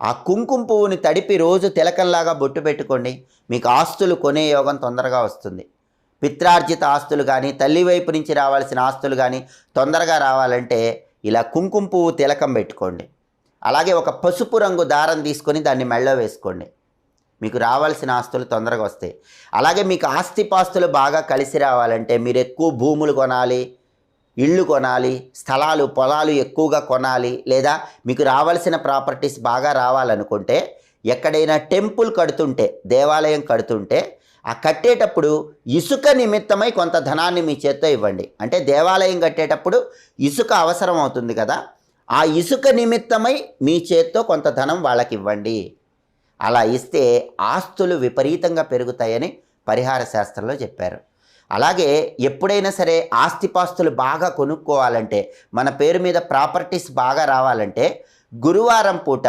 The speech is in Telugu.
ఆ కుంకుమ పువ్వుని తడిపి రోజు తిలకంలాగా బొట్టు పెట్టుకోండి. మీకు ఆస్తులు కొనే యోగం తొందరగా వస్తుంది. పిత్రార్జిత ఆస్తులు కానీ, తల్లి వైపు నుంచి రావాల్సిన ఆస్తులు కానీ తొందరగా రావాలంటే ఇలా కుంకుమ పువ్వు తిలకం పెట్టుకోండి. అలాగే ఒక పసుపు రంగు దారం తీసుకొని దాన్ని మెడలో వేసుకోండి. మీకు రావాల్సిన ఆస్తులు తొందరగా వస్తాయి. అలాగే మీకు ఆస్తిపాస్తులు బాగా కలిసి రావాలంటే మీరు ఎక్కువ భూములు కొనాలి, ఇళ్ళు కొనాలి, స్థలాలు పొలాలు ఎక్కువగా కొనాలి, లేదా మీకు రావాల్సిన ప్రాపర్టీస్ బాగా రావాలనుకుంటే ఎక్కడైనా టెంపుల్ కడుతుంటే, దేవాలయం కడుతుంటే ఆ కట్టేటప్పుడు ఇసుక నిమిత్తమై కొంత ధనాన్ని మీ చేత్తో ఇవ్వండి. అంటే దేవాలయం కట్టేటప్పుడు ఇసుక అవసరం అవుతుంది కదా, ఆ ఇసుక నిమిత్తమై మీ చేత్తో కొంత ధనం వాళ్ళకి ఇవ్వండి. అలా ఇస్తే ఆస్తులు విపరీతంగా పెరుగుతాయని పరిహార శాస్త్రంలో చెప్పారు. అలాగే ఎప్పుడైనా సరే ఆస్తిపాస్తులు బాగా కొనుక్కోవాలంటే, మన పేరు మీద ప్రాపర్టీస్ బాగా రావాలంటే గురువారం పూట